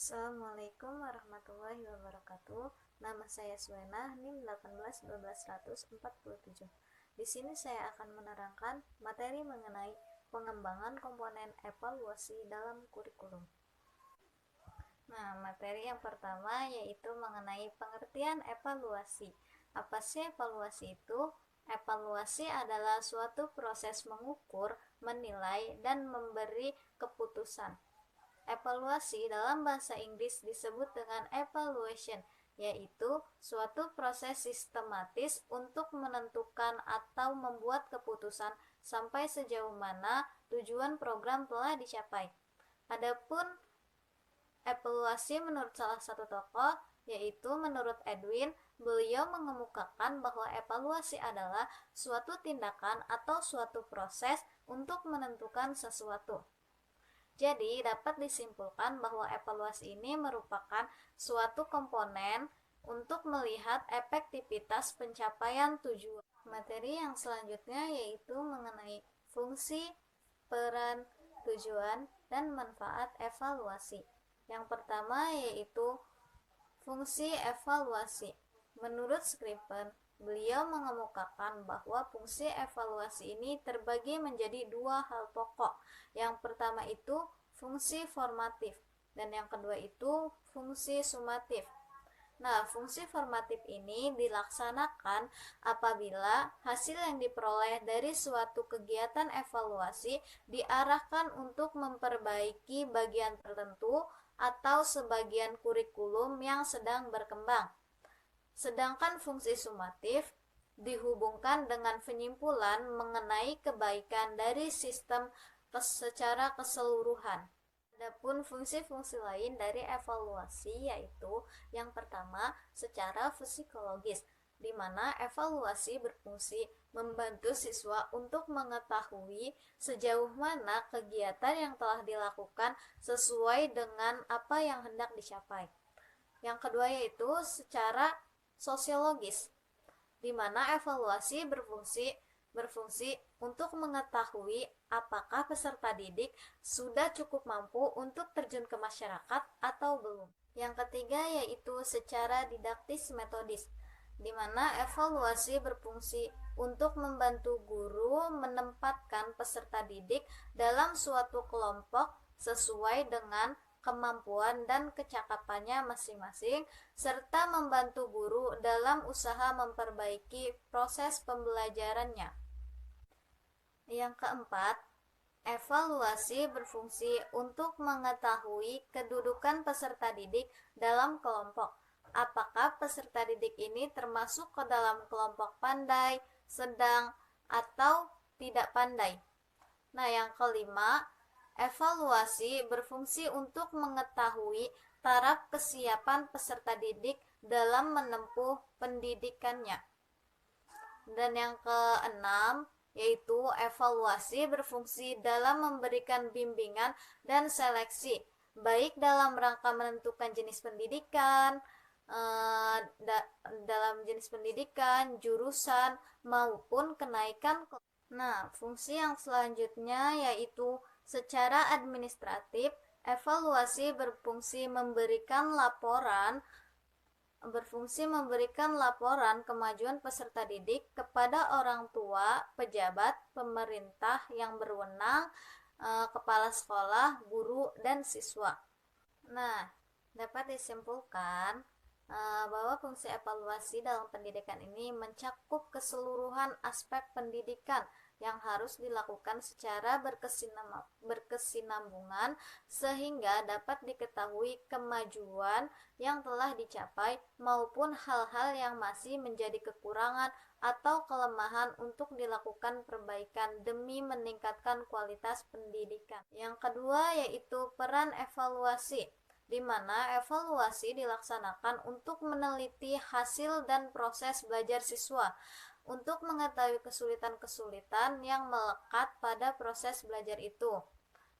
Assalamualaikum warahmatullahi wabarakatuh. Nama saya Suena, NIM 1812147. Di sini saya akan menerangkan materi mengenai pengembangan komponen evaluasi dalam kurikulum. Nah, materi yang pertama yaitu mengenai pengertian evaluasi. Apa sih evaluasi itu? Evaluasi adalah suatu proses mengukur, menilai, dan memberi keputusan. Evaluasi dalam bahasa Inggris disebut dengan evaluation, yaitu suatu proses sistematis untuk menentukan atau membuat keputusan sampai sejauh mana tujuan program telah dicapai. Adapun evaluasi menurut salah satu tokoh, yaitu menurut Edwin, beliau mengemukakan bahwa evaluasi adalah suatu tindakan atau suatu proses untuk menentukan sesuatu. Jadi, dapat disimpulkan bahwa evaluasi ini merupakan suatu komponen untuk melihat efektivitas pencapaian tujuan. Materi yang selanjutnya yaitu mengenai fungsi, peran, tujuan, dan manfaat evaluasi. Yang pertama yaitu fungsi evaluasi. Menurut Scriven, beliau mengemukakan bahwa fungsi evaluasi ini terbagi menjadi dua hal pokok. Yang pertama itu fungsi formatif, dan yang kedua itu fungsi sumatif. Nah, fungsi formatif ini dilaksanakan apabila hasil yang diperoleh dari suatu kegiatan evaluasi diarahkan untuk memperbaiki bagian tertentu atau sebagian kurikulum yang sedang berkembang. Sedangkan fungsi sumatif dihubungkan dengan penyimpulan mengenai kebaikan dari sistem secara keseluruhan. Adapun fungsi-fungsi lain dari evaluasi yaitu yang pertama secara psikologis, di mana evaluasi berfungsi membantu siswa untuk mengetahui sejauh mana kegiatan yang telah dilakukan sesuai dengan apa yang hendak dicapai. Yang kedua yaitu secara sosiologis, di mana evaluasi berfungsi untuk mengetahui apakah peserta didik sudah cukup mampu untuk terjun ke masyarakat atau belum. Yang ketiga yaitu secara didaktis metodis, di mana evaluasi berfungsi untuk membantu guru menempatkan peserta didik dalam suatu kelompok sesuai dengan kemampuan dan kecakapannya masing-masing, serta membantu guru dalam usaha memperbaiki proses pembelajarannya. Yang keempat, evaluasi berfungsi untuk mengetahui kedudukan peserta didik dalam kelompok. Apakah peserta didik ini termasuk ke dalam kelompok pandai, sedang, atau tidak pandai? Nah, yang kelima, evaluasi berfungsi untuk mengetahui taraf kesiapan peserta didik dalam menempuh pendidikannya. Dan yang keenam, yaitu evaluasi berfungsi dalam memberikan bimbingan dan seleksi, baik dalam rangka menentukan jenis pendidikan, dalam jenis pendidikan, jurusan, maupun kenaikan. Nah, fungsi yang selanjutnya yaitu secara administratif, evaluasi berfungsi memberikan laporan kemajuan peserta didik kepada orang tua, pejabat, pemerintah yang berwenang, kepala sekolah, guru, dan siswa. Nah, dapat disimpulkan bahwa fungsi evaluasi dalam pendidikan ini mencakup keseluruhan aspek pendidikan yang harus dilakukan secara berkesinambungan sehingga dapat diketahui kemajuan yang telah dicapai maupun hal-hal yang masih menjadi kekurangan atau kelemahan untuk dilakukan perbaikan demi meningkatkan kualitas pendidikan. Yang kedua yaitu peran evaluasi, di mana evaluasi dilaksanakan untuk meneliti hasil dan proses belajar siswa, untuk mengetahui kesulitan-kesulitan yang melekat pada proses belajar itu.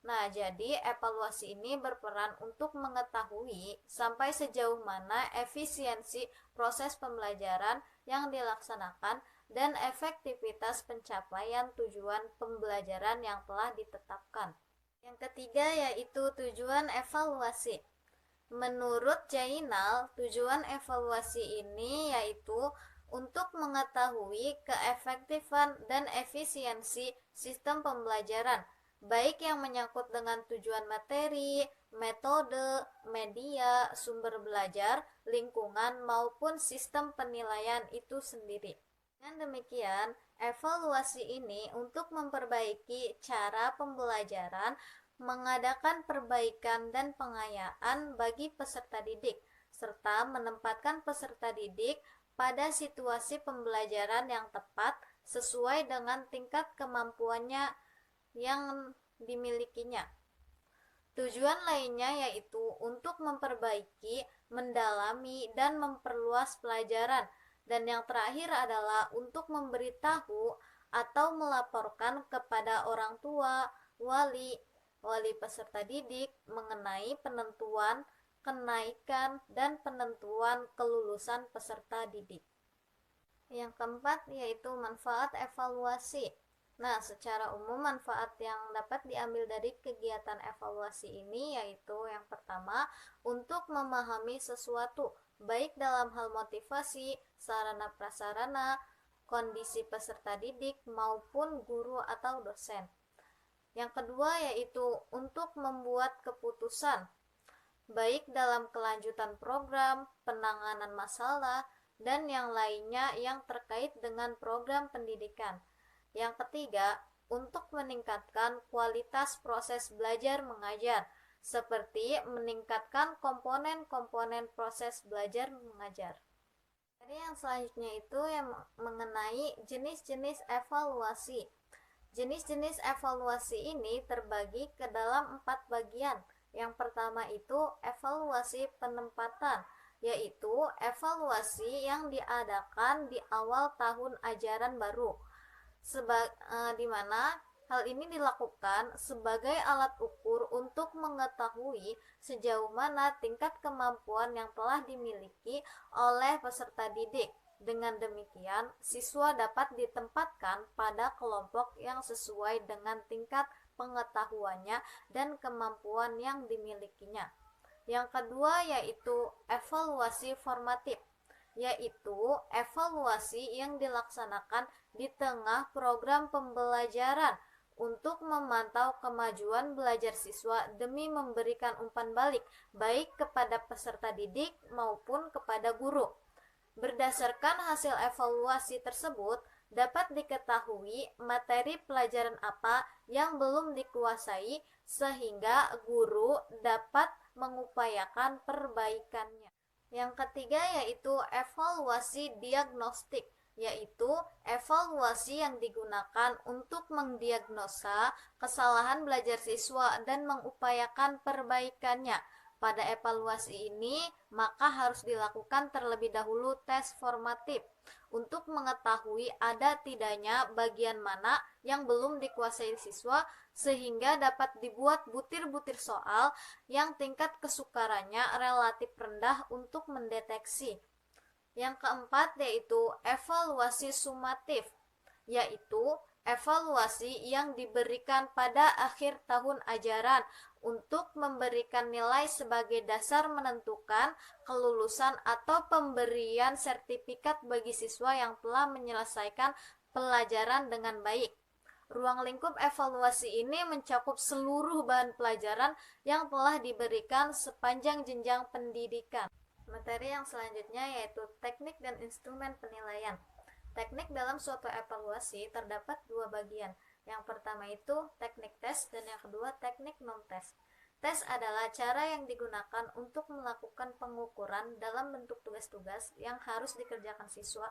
Nah, jadi evaluasi ini berperan untuk mengetahui sampai sejauh mana efisiensi proses pembelajaran yang dilaksanakan dan efektivitas pencapaian tujuan pembelajaran yang telah ditetapkan. Yang ketiga yaitu tujuan evaluasi, Menurut Jainal, tujuan evaluasi ini yaitu untuk mengetahui keefektifan dan efisiensi sistem pembelajaran, baik yang menyangkut dengan tujuan materi, metode, media, sumber belajar, lingkungan, maupun sistem penilaian itu sendiri. Dengan demikian, evaluasi ini untuk memperbaiki cara pembelajaran, mengadakan perbaikan dan pengayaan bagi peserta didik, serta menempatkan peserta didik pada situasi pembelajaran yang tepat sesuai dengan tingkat kemampuannya yang dimilikinya. Tujuan lainnya yaitu untuk memperbaiki, mendalami, dan memperluas pelajaran. Dan yang terakhir adalah untuk memberitahu atau melaporkan kepada orang tua, wali peserta didik mengenai penentuan, kenaikan, dan penentuan kelulusan peserta didik. Yang keempat yaitu manfaat evaluasi. Nah, secara umum manfaat yang dapat diambil dari kegiatan evaluasi ini yaitu yang pertama, untuk memahami sesuatu, baik dalam hal motivasi, sarana prasarana, kondisi peserta didik maupun guru atau dosen. Yang kedua yaitu untuk membuat keputusan, baik dalam kelanjutan program, penanganan masalah, dan yang lainnya yang terkait dengan program pendidikan. Yang ketiga, untuk meningkatkan kualitas proses belajar mengajar, seperti meningkatkan komponen-komponen proses belajar mengajar. Jadi yang selanjutnya itu yang mengenai jenis-jenis evaluasi. Jenis-jenis evaluasi ini terbagi ke dalam 4 bagian. Yang pertama itu evaluasi penempatan, yaitu evaluasi yang diadakan di awal tahun ajaran baru. Di mana hal ini dilakukan sebagai alat ukur untuk mengetahui sejauh mana tingkat kemampuan yang telah dimiliki oleh peserta didik. Dengan demikian, siswa dapat ditempatkan pada kelompok yang sesuai dengan tingkat pengetahuannya dan kemampuan yang dimilikinya. Yang kedua yaitu evaluasi formatif, yaitu evaluasi yang dilaksanakan di tengah program pembelajaran untuk memantau kemajuan belajar siswa demi memberikan umpan balik baik kepada peserta didik maupun kepada guru. Berdasarkan hasil evaluasi tersebut, dapat diketahui materi pelajaran apa yang belum dikuasai sehingga guru dapat mengupayakan perbaikannya. Yang ketiga yaitu evaluasi diagnostik, yaitu evaluasi yang digunakan untuk mendiagnosa kesalahan belajar siswa dan mengupayakan perbaikannya. Pada evaluasi ini, maka harus dilakukan terlebih dahulu tes formatif untuk mengetahui ada tidaknya bagian mana yang belum dikuasai siswa sehingga dapat dibuat butir-butir soal yang tingkat kesukarannya relatif rendah untuk mendeteksi. Yang keempat yaitu evaluasi sumatif, yaitu evaluasi yang diberikan pada akhir tahun ajaran untuk memberikan nilai sebagai dasar menentukan kelulusan atau pemberian sertifikat bagi siswa yang telah menyelesaikan pelajaran dengan baik. Ruang lingkup evaluasi ini mencakup seluruh bahan pelajaran yang telah diberikan sepanjang jenjang pendidikan. Materi yang selanjutnya yaitu teknik dan instrumen penilaian. Teknik dalam suatu evaluasi terdapat 2 bagian. Yang pertama itu teknik tes dan yang kedua teknik non-tes. Tes adalah cara yang digunakan untuk melakukan pengukuran dalam bentuk tugas-tugas yang harus dikerjakan siswa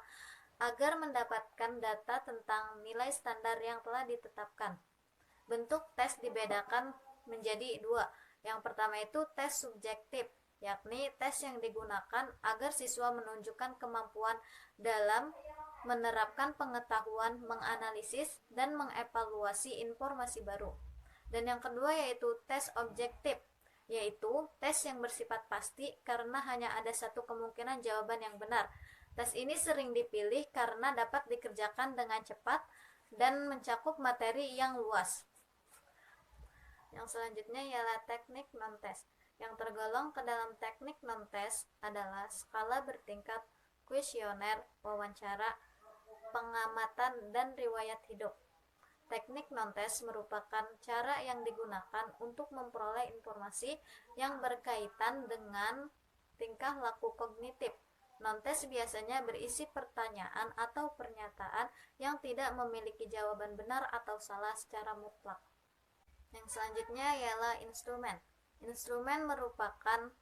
agar mendapatkan data tentang nilai standar yang telah ditetapkan. Bentuk tes dibedakan menjadi 2. Yang pertama itu tes subjektif, yakni tes yang digunakan agar siswa menunjukkan kemampuan dalam menerapkan pengetahuan, menganalisis, dan mengevaluasi informasi baru. Dan yang kedua yaitu tes objektif, yaitu tes yang bersifat pasti karena hanya ada satu kemungkinan jawaban yang benar. Tes ini sering dipilih karena dapat dikerjakan dengan cepat dan mencakup materi yang luas. Yang selanjutnya ialah teknik non-tes, Yang tergolong ke dalam teknik non-tes adalah skala bertingkat, kuesioner, wawancara, pengamatan, dan riwayat hidup. Teknik non-tes merupakan cara yang digunakan untuk memperoleh informasi yang berkaitan dengan tingkah laku kognitif. Non-tes biasanya berisi pertanyaan atau pernyataan yang tidak memiliki jawaban benar atau salah secara mutlak. Yang selanjutnya ialah instrumen. Instrumen merupakan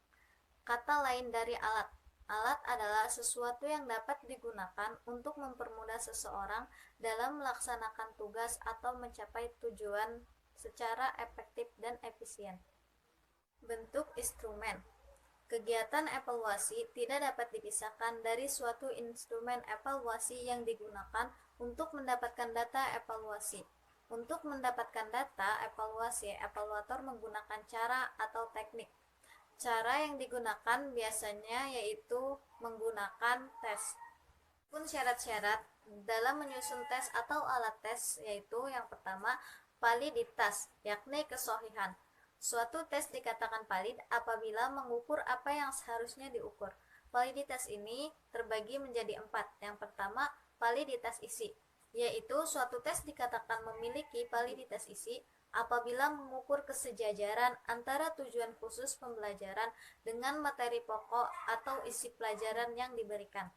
kata lain dari alat. Alat adalah sesuatu yang dapat digunakan untuk mempermudah seseorang dalam melaksanakan tugas atau mencapai tujuan secara efektif dan efisien. Bentuk instrumen. Kegiatan evaluasi tidak dapat dipisahkan dari suatu instrumen evaluasi yang digunakan untuk mendapatkan data evaluasi. Untuk mendapatkan data evaluasi, evaluator menggunakan cara atau teknik. Cara yang digunakan biasanya yaitu menggunakan tes. Pun syarat-syarat dalam menyusun tes atau alat tes yaitu yang pertama, validitas, yakni kesohihan. Suatu tes dikatakan valid apabila mengukur apa yang seharusnya diukur. Validitas ini terbagi menjadi 4. Yang pertama, validitas isi, yaitu suatu tes dikatakan memiliki validitas isi apabila mengukur kesejajaran antara tujuan khusus pembelajaran dengan materi pokok atau isi pelajaran yang diberikan.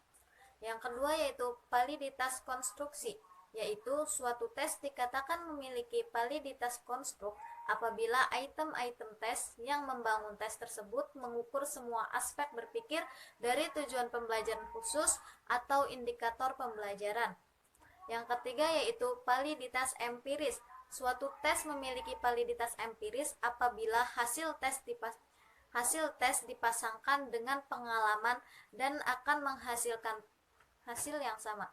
Yang kedua yaitu validitas konstruksi, yaitu suatu tes dikatakan memiliki validitas konstruk apabila item-item tes yang membangun tes tersebut mengukur semua aspek berpikir dari tujuan pembelajaran khusus atau indikator pembelajaran. Yang ketiga yaitu validitas empiris. Suatu tes memiliki validitas empiris apabila hasil tes dipasangkan dengan pengalaman dan akan menghasilkan hasil yang sama.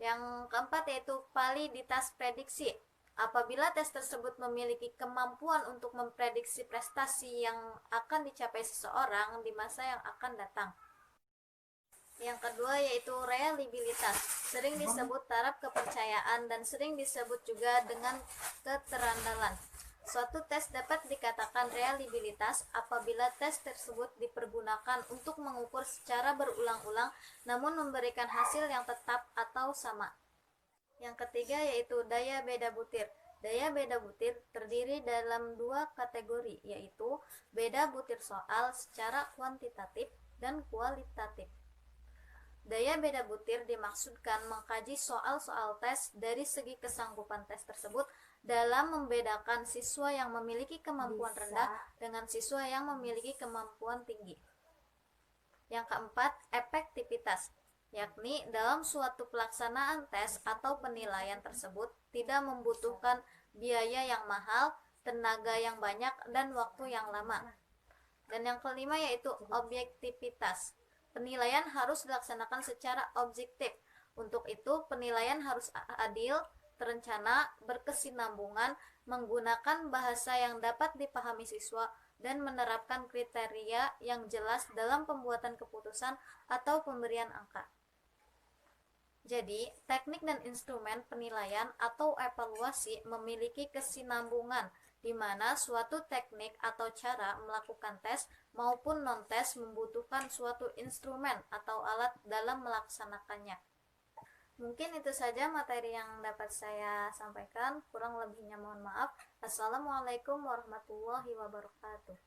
Yang keempat yaitu validitas prediksi. Apabila tes tersebut memiliki kemampuan untuk memprediksi prestasi yang akan dicapai seseorang di masa yang akan datang. Yang kedua yaitu reliabilitas, sering disebut taraf kepercayaan dan sering disebut juga dengan keterandalan. Suatu tes dapat dikatakan reliabilitas apabila tes tersebut dipergunakan untuk mengukur secara berulang-ulang namun memberikan hasil yang tetap atau sama. Yang ketiga yaitu daya beda butir. Daya beda butir terdiri dalam 2 kategori, yaitu beda butir soal secara kuantitatif dan kualitatif. Daya beda butir dimaksudkan mengkaji soal-soal tes dari segi kesanggupan tes tersebut dalam membedakan siswa yang memiliki kemampuan rendah dengan siswa yang memiliki kemampuan tinggi. Yang keempat, efektivitas, yakni dalam suatu pelaksanaan tes atau penilaian tersebut tidak membutuhkan biaya yang mahal, tenaga yang banyak, dan waktu yang lama. Dan yang kelima yaitu objektivitas. Penilaian harus dilaksanakan secara objektif. Untuk itu, penilaian harus adil, terencana, berkesinambungan, menggunakan bahasa yang dapat dipahami siswa, dan menerapkan kriteria yang jelas dalam pembuatan keputusan atau pemberian angka. Jadi, teknik dan instrumen penilaian atau evaluasi memiliki kesinambungan, di mana suatu teknik atau cara melakukan tes maupun non-tes membutuhkan suatu instrumen atau alat dalam melaksanakannya. Mungkin itu saja materi yang dapat saya sampaikan, kurang lebihnya mohon maaf. Assalamualaikum warahmatullahi wabarakatuh.